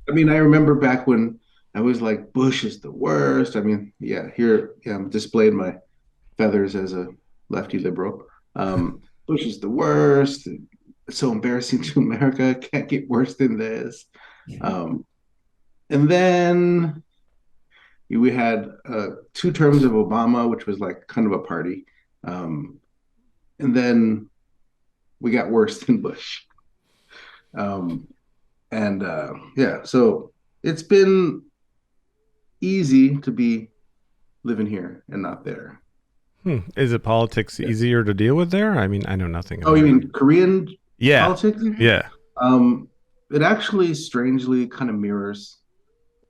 I mean, I remember back when I was like, Bush is the worst. I mean, yeah, here, yeah, I'm displaying my feathers as a lefty liberal. Bush is the worst. It's so embarrassing to America. Can't get worse than this. Um, and then we had 2 terms of Obama, which was like kind of a party. Um, and then we got worse than Bush. Um, and yeah, so it's been easy to be living here and not there. Is it politics Yeah. easier to deal with there? I mean, I know nothing Oh, you about it. mean Korean Yeah, politics? yeah. Um, it actually strangely kind of mirrors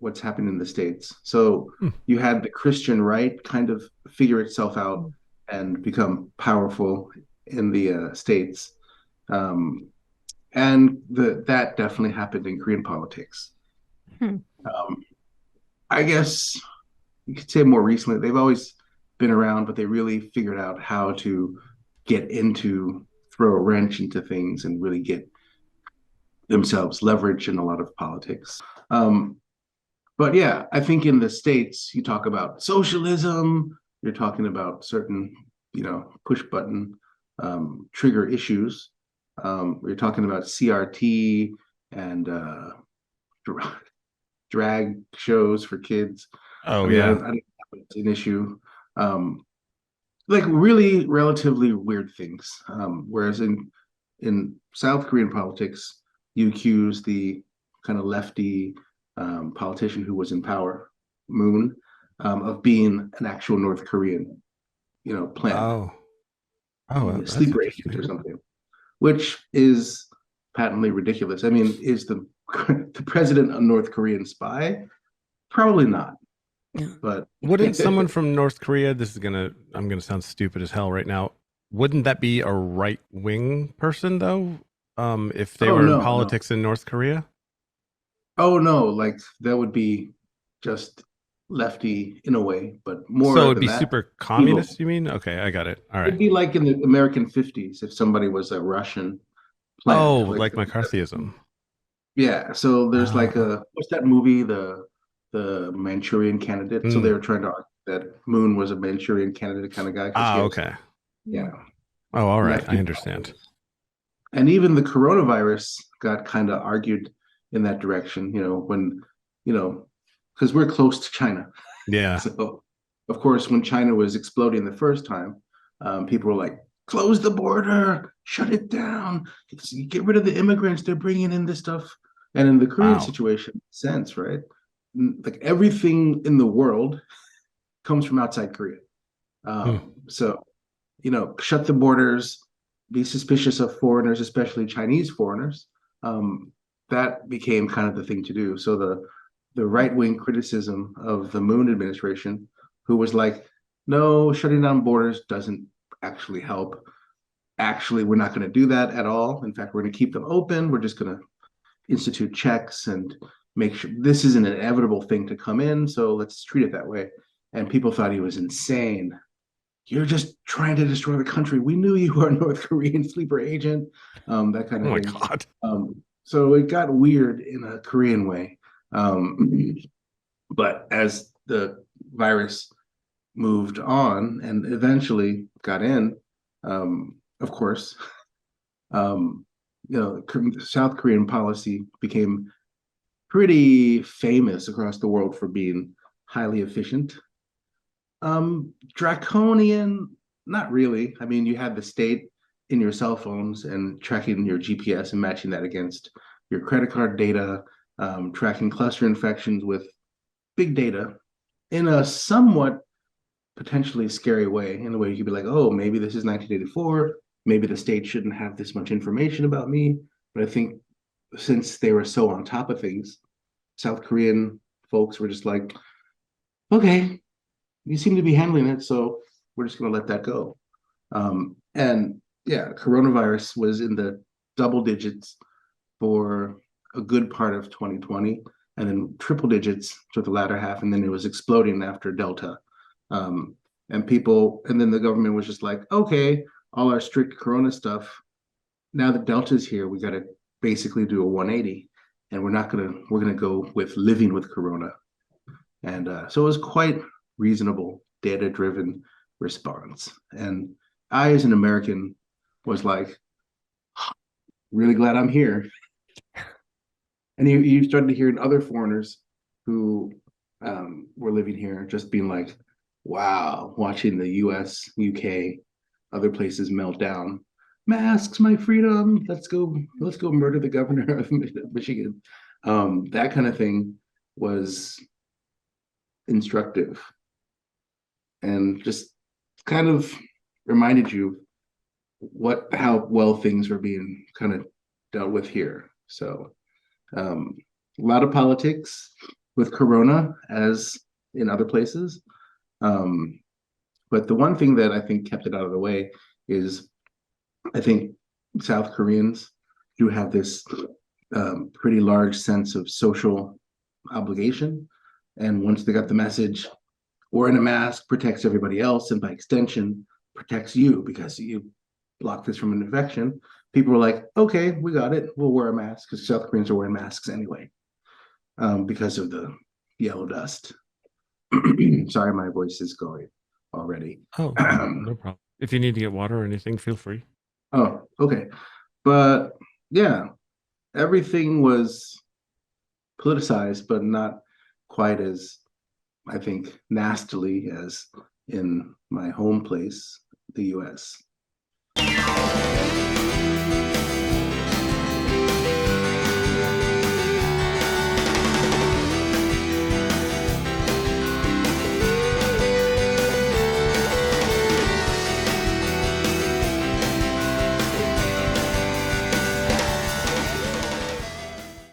what's happening in the States. So Hmm. you had the Christian right kind of figure itself out and become powerful in the States. Um, and that definitely happened in Korean politics. Hmm. Um, I guess you could say more recently, they've always been around, but they really figured out how to get into, throw a wrench into things and really get themselves leverage in a lot of politics. Um, but yeah, I think in the States, you talk about socialism, you're talking about certain, push button trigger issues. You're talking about CRT and drag shows for kids. I Oh mean, I yeah. don't, I don't think it's an issue. Um, like really relatively weird things. Whereas in South Korean politics, you accuse the kind of lefty politician who was in power, Moon, of being an actual North Korean, plant, Oh. Oh, a that's sleeper agent or interesting. something, which is patently ridiculous. I mean, is the the president a North Korean spy? Probably not, but Wouldn't someone from North Korea, I'm gonna sound stupid as hell right now. Wouldn't that be a right wing person though? If they oh were in no, no, politics in North Korea? oh no, like that would be just lefty in a way, but So more it'd than be that, super evil. communist, you mean? Okay, I got it. All right. It'd be like in the American 50s if somebody was a Russian Oh, plant. Like, like McCarthyism. yeah, so there's like Uh, a what's that movie, the Manchurian Candidate? So they mm. were trying to argue that Moon was a Manchurian Candidate kind of guy because he has, Okay. yeah, Oh, all right. I lefty understand. politics. And even the coronavirus got kind of argued in that direction, when, you know, because we're close to China. Yeah. So, of course, when China was exploding the first time, people were like, close the border, shut it down, get rid of the immigrants. They're bringing in this stuff. And in the Korean Wow. situation, sense, right? Like everything in the world comes from outside Korea. Hmm. So, shut the borders, be suspicious of foreigners, especially Chinese foreigners. Um, that became kind of the thing to do. So the right wing criticism of the Moon administration, who was like, no, shutting down borders doesn't actually help. Actually, we're not going to do that at all. In fact, we're going to keep them open. We're just going to institute checks and make sure this is an inevitable thing to come in. So let's treat it that way. And people thought he was insane. You're just trying to destroy the country. We knew you were a North Korean sleeper agent, that kind Oh of my thing. God. So it got weird in a Korean way. But as the virus moved on and eventually got in, of course, um, South Korean policy became pretty famous across the world for being highly efficient. Draconian, not really. I mean, you had the state in your cell phones and tracking your GPS and matching that against your credit card data, tracking cluster infections with big data in a somewhat potentially scary way. In a way, you could be like, oh, maybe this is 1984. Maybe the state shouldn't have this much information about me. But I think since they were so on top of things, South Korean folks were just like, okay, you seem to be handling it, so we're just going to let that go. And yeah, coronavirus was in the double digits for a good part of 2020, and then triple digits for the latter half, and then it was exploding after Delta. Um, and then the government was just like, okay, all our strict Corona stuff. Now that Delta's here, we got to basically do a 180. and we're gonna go with living with corona. And so it was quite reasonable, data-driven response. And I, as an American, was like, really glad I'm here. And you started hearing other foreigners who were living here just being like, wow, watching the US, UK, other places melt down. Masks, my freedom. Let's go murder the governor of Michigan. That kind of thing was instructive and just kind of reminded you how well things were being kind of dealt with here. So a lot of politics with Corona, as in other places. But the one thing that I think kept it out of the way is I think South Koreans do have this pretty large sense of social obligation. And once they got the message, wearing a mask protects everybody else, and by extension, protects you because you block this from an infection. People were like, okay, we got it. We'll wear a mask because South Koreans are wearing masks anyway because of the yellow dust. Sorry, my voice is going already. Oh, no problem. If you need to get water or anything, feel free. Oh, okay. But yeah, everything was politicized, but not quite as, I think, nastily as in my home place, the US.